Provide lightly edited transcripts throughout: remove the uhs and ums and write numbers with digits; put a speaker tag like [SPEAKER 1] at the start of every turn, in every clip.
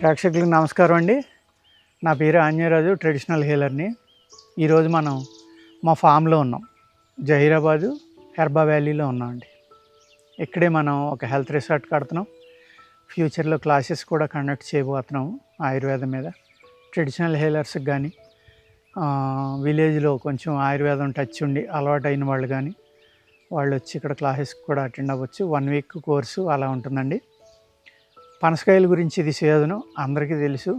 [SPEAKER 1] ప్రేక్షకులకు నమస్కారం అండి. నా పేరు ఆంజనేయరాజు, ట్రెడిషనల్ హీలర్ని. ఈరోజు మనం మా ఫామ్లో ఉన్నాం. జహీరాబాదు హెర్బా వ్యాలీలో ఉన్నామండి. ఇక్కడే మనం ఒక హెల్త్ రిసార్ట్ కడుతున్నాం. ఫ్యూచర్లో క్లాసెస్ కూడా కండక్ట్ చేయబోతున్నాము ఆయుర్వేదం మీద. ట్రెడిషనల్ హీలర్స్కి కానీ విలేజ్లో కొంచెం ఆయుర్వేదం టచ్ ఉండి అలవాటు అయిన వాళ్ళు కానీ వాళ్ళు వచ్చి ఇక్కడ క్లాసెస్కి కూడా అటెండ్ అవ్వచ్చు. 1 వీక్ కోర్సు అలా ఉంటుందండి. పనసకాయల గురించి ఇది సీజను అందరికీ తెలుసు,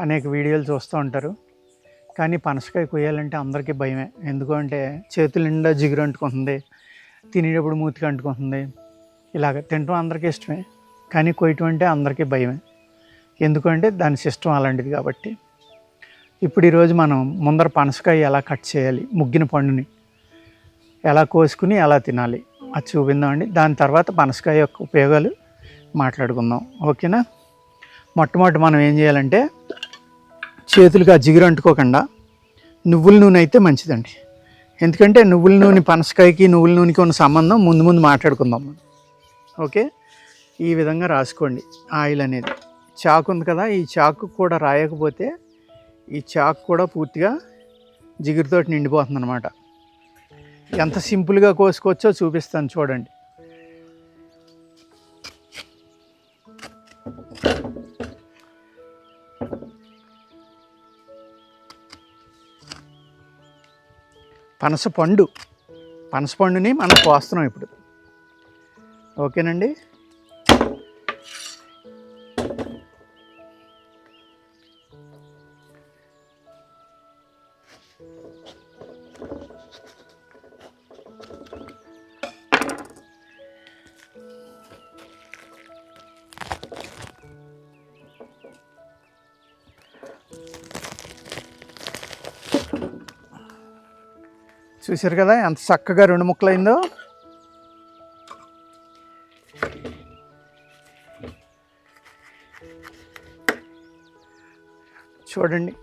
[SPEAKER 1] అనేక వీడియోలు చూస్తూ ఉంటారు. కానీ పనసకాయ కొయ్యాలంటే అందరికీ భయమే. ఎందుకంటే చేతుల నిండా జిగురు అంటుకుంటుంది, తినేటప్పుడు మూతికి అంటుకుంటుంది. ఇలాగ తినటం అందరికీ ఇష్టమే, కానీ కొయ్యటం అంటే అందరికీ భయమే. ఎందుకంటే దాని సిస్టమ్ అలాంటిది కాబట్టి. ఇప్పుడు ఈరోజు మనం ముందర పనసకాయ ఎలా కట్ చేయాలి, ముగ్గిన పండుని ఎలా కోసుకుని ఎలా తినాలి అది చూపిందామండి. దాని తర్వాత పనసకాయ యొక్క ఉపయోగాలు మాట్లాడుకుందాం, ఓకేనా? మొట్టమొదటి మనం ఏం చేయాలంటే చేతులుగా ఆ జిగురు అంటుకోకుండా నువ్వుల నూనె అయితే మంచిదండి. ఎందుకంటే నువ్వుల నూనె, పనసకాయకి నువ్వుల నూనెకి ఉన్న సంబంధం ముందు మాట్లాడుకుందాం మనం, ఓకే? ఈ విధంగా రాసుకోండి ఆయిల్ అనేది. చాకు ఉంది కదా, ఈ చాకు కూడా రాయకపోతే ఈ చాకు కూడా పూర్తిగా జిగురుతో నిండిపోతుంది అనమాట. ఎంత సింపుల్గా కోసుకోవచ్చో చూపిస్తాను చూడండి. పనస పండుని మనం కోస్తున్నాం ఇప్పుడు, ఓకేనండి? చూసారు కదా ఎంత చక్కగా 2 ముక్కలైందో. చూడండి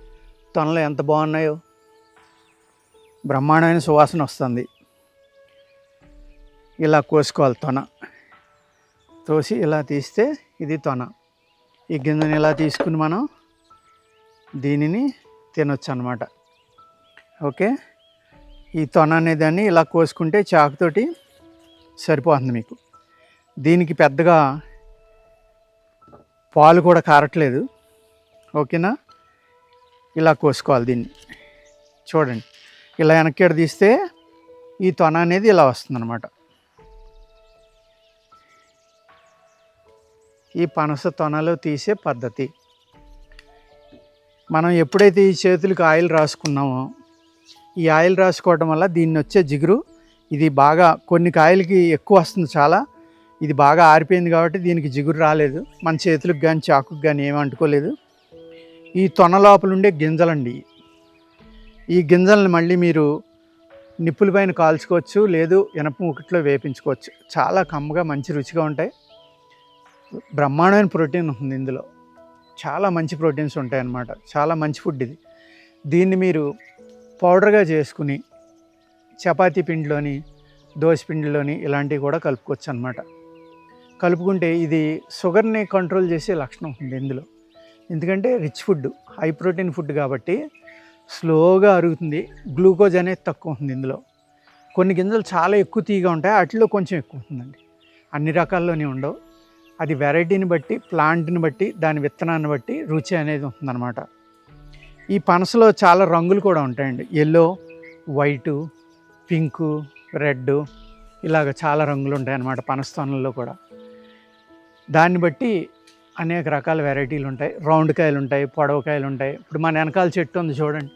[SPEAKER 1] తొనలు ఎంత బాగున్నాయో, బ్రహ్మాండమైన సువాసన వస్తుంది. ఇలా కోసుకోవాలి. తోసి ఇలా తీస్తే ఇది తొన. ఈ గింజని ఇలా తీసుకుని మనం దీనిని తినొచ్చు అన్నమాట, ఓకే? ఈ తొన అనేదాన్ని ఇలా కోసుకుంటే చాకుతోటి సరిపోతుంది మీకు. దీనికి పెద్దగా పాలు కూడా కారట్లేదు, ఓకేనా? ఇలా కోసుకోవాలి దీన్ని. చూడండి ఇలా వెనక్కి తీస్తే ఈ తొన అనేది ఇలా వస్తుందన్నమాట. ఈ పనస తొనలో తీసే పద్ధతి. మనం ఎప్పుడైతే ఈ చేతులకు ఆయిల్ రాసుకున్నామో, ఈ ఆయిల్ రాసుకోవడం వల్ల దీన్ని వచ్చే జిగురు ఇది బాగా కొన్ని కాయలకి ఎక్కువ వస్తుంది చాలా. ఇది బాగా ఆరిపోయింది కాబట్టి దీనికి జిగురు రాలేదు. మన చేతులకు కానీ చాకుకు కానీ ఏమి అంటుకోలేదు. ఈ తొన లోపల ఉండే గింజలండి. ఈ గింజల్ని మళ్ళీ మీరు నిప్పుల పైన కాల్చుకోవచ్చు, లేదు ఇనప ముకుట్లో వేపించుకోవచ్చు. చాలా కమ్మగా మంచి రుచిగా ఉంటాయి. బ్రహ్మాండమైన ప్రోటీన్ ఉంటుంది ఇందులో, చాలా మంచి ప్రోటీన్స్ ఉంటాయి అన్నమాట. చాలా మంచి ఫుడ్ ఇది. దీన్ని మీరు పౌడర్గా చేసుకుని చపాతీ పిండిలోని, దోశ పిండిలోని ఇలాంటివి కూడా కలుపుకోవచ్చు అన్నమాట. కలుపుకుంటే ఇది షుగర్ని కంట్రోల్ చేసే లక్షణం ఉంటుంది ఇందులో. ఎందుకంటే rich food, high protein food కాబట్టి స్లోగా అరుగుతుంది. గ్లూకోజ్ అనేది తక్కువ ఉంటుంది ఇందులో. కొన్ని గింజలు చాలా ఎక్కువ తీయగా ఉంటాయి, వాటిలో కొంచెం ఎక్కువ ఉంటుందండి. అన్ని రకాల్లోనే ఉండవు. అది వెరైటీని బట్టి, ప్లాంట్ని బట్టి, దాని విత్తనాన్ని బట్టి రుచి అనేది ఉంటుందన్నమాట. ఈ పనసలో చాలా రంగులు కూడా ఉంటాయండి. ఎల్లో, వైటు, పింకు, రెడ్, ఇలాగ చాలా రంగులు ఉంటాయన్నమాట పనస తొనల్లో కూడా. దాన్ని బట్టి అనేక రకాల వెరైటీలు ఉంటాయి. రౌండ్ కాయలు ఉంటాయి, పొడవు కాయలు ఉంటాయి. ఇప్పుడు మన వెనకాల చెట్టు ఉంది చూడండి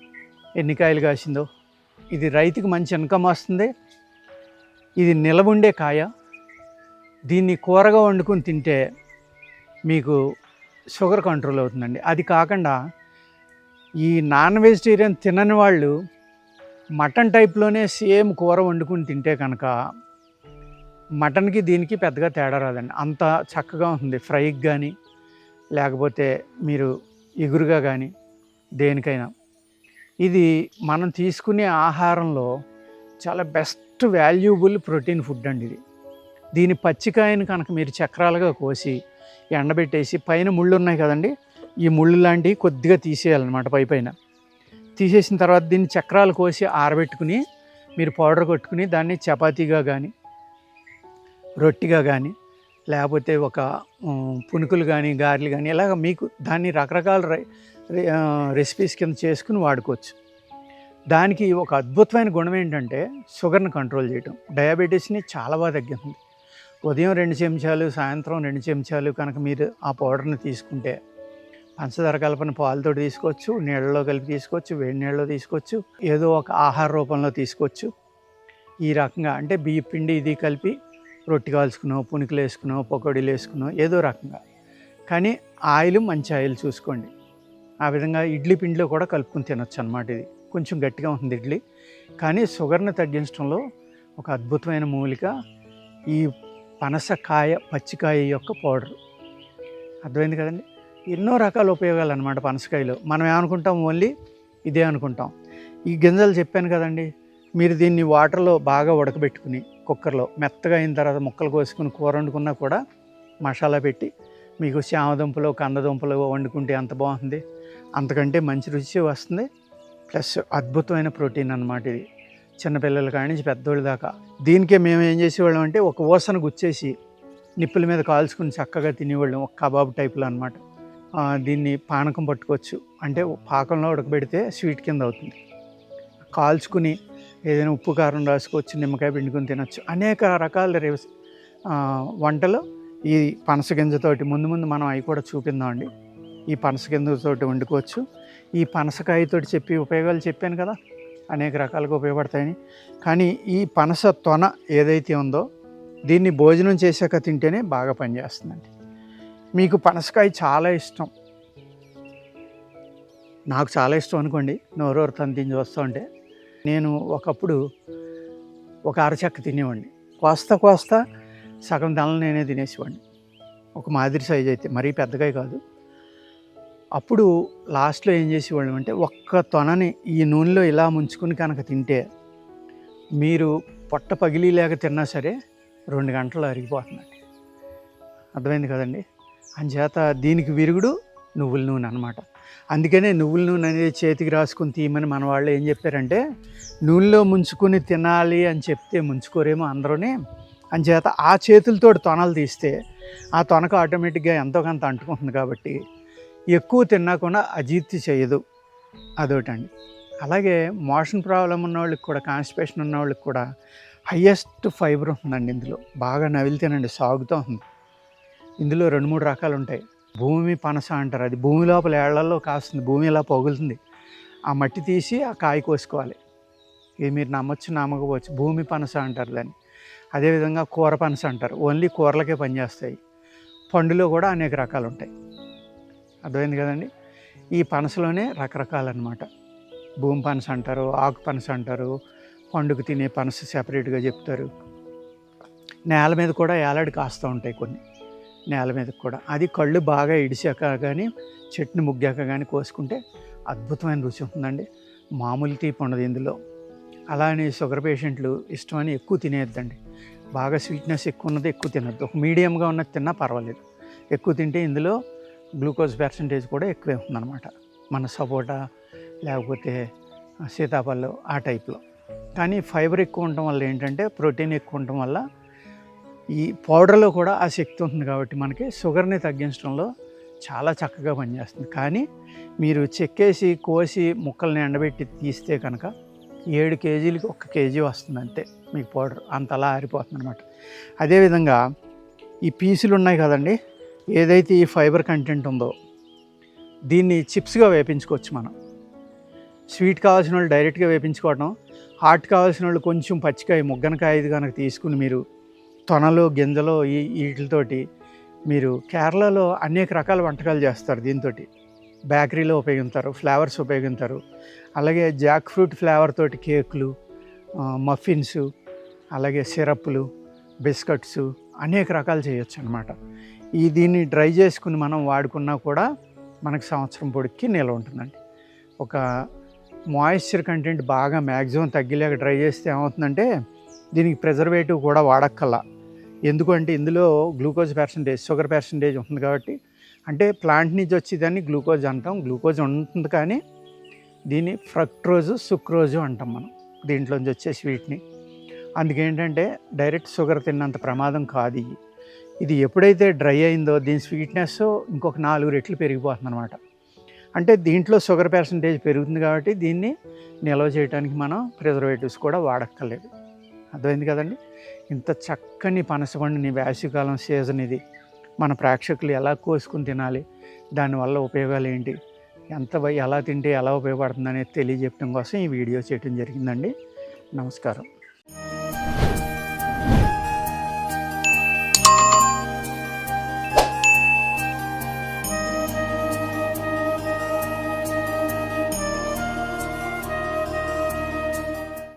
[SPEAKER 1] ఎన్ని కాయలు కాసిందో. ఇది రైతుకి మంచి ఇన్కమ్ వస్తుంది. ఇది నిలవ ఉండే కాయ. దీన్ని కూరగా వండుకొని తింటే మీకు షుగర్ కంట్రోల్ అవుతుందండి. అది కాకుండా ఈ నాన్ వెజిటేరియన్ తినని వాళ్ళు మటన్ టైప్లోనే సేమ్ కూర వండుకుని తింటే కనుక మటన్కి దీనికి పెద్దగా తేడా రాదండి. అంత చక్కగా ఉంటుంది. ఫ్రైకి కానీ లేకపోతే మీరు ఎగురుగా కానీ దేనికైనా. ఇది మనం తీసుకునే ఆహారంలో చాలా బెస్ట్ వాల్యుబుల్ ప్రోటీన్ ఫుడ్ అండి ఇది. దీని పచ్చికాయను కనుక మీరు చక్రాలుగా కోసి ఎండబెట్టేసి పైన ముళ్ళు ఉన్నాయి కదండి, ఈ ముళ్ళు లాంటివి కొద్దిగా తీసేయాలన్నమాట. పైన తీసేసిన తర్వాత దీన్ని చక్రాలు కోసి ఆరబెట్టుకుని మీరు పౌడర్ కొట్టుకుని దాన్ని చపాతీగా కానీ రొట్టిగా కానీ లేకపోతే ఒక పునుకులు కానీ గారెలు కానీ ఇలాగ మీకు దాన్ని రకరకాల రెసిపీస్ కింద చేసుకుని వాడుకోవచ్చు. దానికి ఒక అద్భుతమైన గుణం ఏంటంటే షుగర్ని కంట్రోల్ చేయటం. డయాబెటీస్ని చాలా బాగా తగ్గిస్తుంది. ఉదయం 2 చెంచాలు, సాయంత్రం 2 చెంచాలు కనుక మీరు ఆ పౌడర్ని తీసుకుంటే, పంచదార కలపని పాలతో తీసుకోవచ్చు, నీళ్ళలో కలిపి తీసుకోవచ్చు, వేడి నీళ్ళలో తీసుకోవచ్చు, ఏదో ఒక ఆహార రూపంలో తీసుకోవచ్చు. ఈ రకంగా అంటే బియ్య పిండి ఇది కలిపి రొట్టి కాల్చుకున్నావు, పునుకులు వేసుకున్నావు, పకోడీలు వేసుకున్నావు, ఏదో రకంగా. కానీ ఆయిల్ మంచి ఆయిల్ చూసుకోండి. ఆ విధంగా ఇడ్లీ పిండిలో కూడా కలుపుకుని తినొచ్చు అన్నమాట. ఇది కొంచెం గట్టిగా ఉంటుంది ఇడ్లీ, కానీ షుగర్ని తగ్గించడంలో ఒక అద్భుతమైన మూలిక ఈ పనసకాయ, పచ్చికాయ యొక్క పౌడర్. అర్థమైంది కదండి. ఎన్నో రకాల ఉపయోగాలు అన్నమాట పనసకాయలో. మనం ఏమనుకుంటాం, ఓన్లీ ఇదే అనుకుంటాం. ఈ గింజలు చెప్పాను కదండి, మీరు దీన్ని వాటర్లో బాగా ఉడకబెట్టుకుని కుక్కర్లో మెత్తగా అయిన తర్వాత ముక్కలు కోసుకుని కూర వండుకున్నా కూడా మసాలా పెట్టి మీకు చామదుంపలు, కందదుంపలు వండుకుంటే ఎంత బాగుంటుంది, అంతకంటే మంచి రుచి వస్తుంది. ప్లస్ అద్భుతమైన ప్రోటీన్ అన్నమాట ఇది. చిన్నపిల్లల కాడి నుంచి పెద్దోళ్ళ దాకా. దీనికే మేము ఏం చేసేవాళ్ళం అంటే ఒక ఊసను గుచ్చేసి నిప్పుల మీద కాల్చుకుని చక్కగా తినేవాళ్ళం, ఒక కబాబ్ టైప్లో అనమాట. దీన్ని పానకం పట్టుకోవచ్చు, అంటే పాకంలో ఉడకబెడితే స్వీట్ కింద అవుతుంది. కాల్చుకుని ఏదైనా ఉప్పు కారం రాసుకోవచ్చు, నిమ్మకాయ పిండుకొని తినచ్చు. అనేక రకాల వంటలు ఈ పనసగింజతోటి ముందు మనం అవి కూడా చూపిందామండి. ఈ పనసగింజతోటి వండుకోవచ్చు. ఈ పనసకాయతోటి చెప్పి ఉపయోగాలు చెప్పాను కదా, అనేక రకాలుగా ఉపయోగపడతాయని. కానీ ఈ పనస తొన ఏదైతే ఉందో దీన్ని భోజనం చేశాక తింటేనే బాగా పనిచేస్తుందండి. మీకు పనసకాయ చాలా ఇష్టం, నాకు చాలా ఇష్టం అనుకోండి, నోరూరు తిని వస్తూ ఉంటే. నేను ఒకప్పుడు ఒక అరచెక్క తినేవాడిని, కోస్తా సగం దళం నేనే తినేసేవాడిని. ఒక మాదిరి సైజు అయితే, మరీ పెద్దగా కాదు. అప్పుడు లాస్ట్లో ఏం చేసేవాళ్ళం అంటే ఒక్క తొనని ఈ నూనెలో ఇలా ముంచుకుని కనుక తింటే మీరు పొట్ట పగిలిలేక తిన్నా సరే 2 గంటలు అరిగిపోతుందండి. అర్థమైంది కదండి. అంచేత దీనికి విరుగుడు నువ్వుల నూనె అనమాట. అందుకనే నువ్వుల నూనె అనేది చేతికి రాసుకుని తీయమని మన వాళ్ళు ఏం చెప్పారంటే, నూనెలో ముంచుకుని తినాలి అని చెప్తే ముంచుకోరేమో అందరూనే. అంచేత ఆ చేతులతో తొనలు తీస్తే ఆ తొనకు ఆటోమేటిక్గా ఎంతో కొంత అంటుకుంటుంది కాబట్టి ఎక్కువ తిన్నా కూడా అజీర్తి చేయదు. అదొకటండి. అలాగే మోషన్ ప్రాబ్లం ఉన్న వాళ్ళకి కూడా, కాన్స్టిపేషన్ ఉన్న వాళ్ళకి కూడా హయ్యెస్ట్ ఫైబర్ ఉంటుందండి ఇందులో. బాగా నవిలి తినండి, సాగుతూ ఉంది. ఇందులో 2-3 రకాలు ఉంటాయి. భూమి పనస అంటారు, అది భూమి లోపల ఏళ్లలో కాస్తుంది, భూమి ఇలా పగులుతుంది. ఆ మట్టి తీసి ఆ కాయ కోసుకోవాలి. ఇది మీరు నమ్మచ్చు నమ్మకపోవచ్చు, భూమి పనస అంటారు దాన్ని. అదేవిధంగా కూర పనస అంటారు, ఓన్లీ కూరలకే పనిచేస్తాయి. పండులో కూడా అనేక రకాలు ఉంటాయి. అర్థమైంది కదండి. ఈ పనసలోనే రకరకాలన్నమాట. భూమి పనస అంటారు, ఆకు పనస అంటారు, పండుగ తినే పనస సెపరేట్గా చెప్తారు. నేల మీద కూడా ఏలాడి కాస్తూ ఉంటాయి కొన్ని, నేల మీద కూడా. అది కళ్ళు బాగా ఇడిచాక కానీ చెట్టుని ముగ్గాక కానీ కోసుకుంటే అద్భుతమైన రుచి ఉంటుందండి. మామూలు తీపి ఉండదు ఇందులో. అలానే షుగర్ పేషెంట్లు ఇష్టమని ఎక్కువ తినేద్దండి. బాగా స్వీట్నెస్ ఎక్కువ ఉన్నది ఎక్కువ తినద్దు, ఒక మీడియంగా ఉన్నది తిన్నా పర్వాలేదు. ఎక్కువ తింటే ఇందులో గ్లూకోజ్ పర్సంటేజ్ కూడా ఎక్కువే ఉందన్నమాట. మన సపోటా లేకపోతే సీతాఫలం ఆ టైప్లో. కానీ ఫైబర్ ఎక్కువ ఉండటం వల్ల ఏంటంటే, ప్రోటీన్ ఎక్కువ ఉండటం వల్ల ఈ పౌడర్లో కూడా ఆ శక్తి ఉంటుంది కాబట్టి మనకి షుగర్ని తగ్గించడంలో చాలా చక్కగా పనిచేస్తుంది. కానీ మీరు చెక్కేసి కోసి ముక్కల్ని ఎండబెట్టి తీస్తే కనుక 7 కేజీలకి 1 కేజీ వస్తుంది అంతే మీకు పౌడర్, అంతలా ఆరిపోతుంది అనమాట. అదేవిధంగా ఈ పీసులు ఉన్నాయి కదండి, ఏదైతే ఈ ఫైబర్ కంటెంట్ ఉందో దీన్ని చిప్స్గా వేపించుకోవచ్చు మనం. స్వీట్ కావాల్సిన వాళ్ళు డైరెక్ట్గా వేపించుకోవడం, హాట్ కావాల్సిన వాళ్ళు కొంచెం పచ్చికాయ, ముగ్గనకాయ ఇది కనుక తీసుకుని మీరు తొనలు గింజలు వీటితోటి మీరు కేరళలో అనేక రకాల వంటకాలు చేస్తారు. దీంతో బేకరీలో ఉపయోగిస్తారు, ఫ్లేవర్స్ ఉపయోగిస్తారు. అలాగే జాక్ ఫ్రూట్ ఫ్లేవర్ తోటి కేకులు, మఫిన్స్, అలాగే సిరప్లు, బిస్కెట్స్ అనేక రకాలు చేయొచ్చు అనమాట. దీన్ని డ్రై చేసుకుని మనం వాడుకున్నా కూడా మనకు సంవత్సరం పొడికి నిల్వ ఉంటుందండి. ఒక మాయిశ్చర్ కంటెంట్ బాగా మ్యాక్సిమం తగ్గేలాగా ట్రై చేస్తే ఏమవుతుందంటే దీనికి ప్రిజర్వేటివ్ కూడా వాడక్కల్లా. ఎందుకంటే ఇందులో గ్లూకోజ్ పర్సంటేజ్, షుగర్ పర్సంటేజ్ ఉంటుంది కాబట్టి. అంటే ప్లాంట్ నుంచి వచ్చేదాన్ని గ్లూకోజ్ అంటాం. గ్లూకోజ్ ఉంటుంది కానీ దీన్ని ఫ్రక్ట్రోజు, సుక్రోజు అంటాం మనం దీంట్లోంచి వచ్చే స్వీట్ని. అందుకేంటంటే డైరెక్ట్ షుగర్ తిన్నంత ప్రమాదం కాదు ఇది. ఇది ఎప్పుడైతే డ్రై అయిందో దీని స్వీట్నెస్ ఇంకొక 4 రెట్లు పెరిగిపోతుంది అనమాట. అంటే దీంట్లో షుగర్ పర్సంటేజ్ పెరుగుతుంది కాబట్టి దీన్ని నిల్వ చేయడానికి మనం ప్రిజర్వేటివ్స్ కూడా వాడక్కర్లేదు. అర్థమైంది కదండి. ఇంత చక్కని పనసపండుని వేసవికాలం సీజన్ ఇది మన ప్రేక్షకులు ఎలా కోసుకుని తినాలి, దానివల్ల ఉపయోగాలు ఏంటి, ఎలా తింటే ఎలా ఉపయోగపడుతుంది అనేది తెలియజెప్పడం కోసం ఈ వీడియో చేయడం జరిగిందండి. నమస్కారం.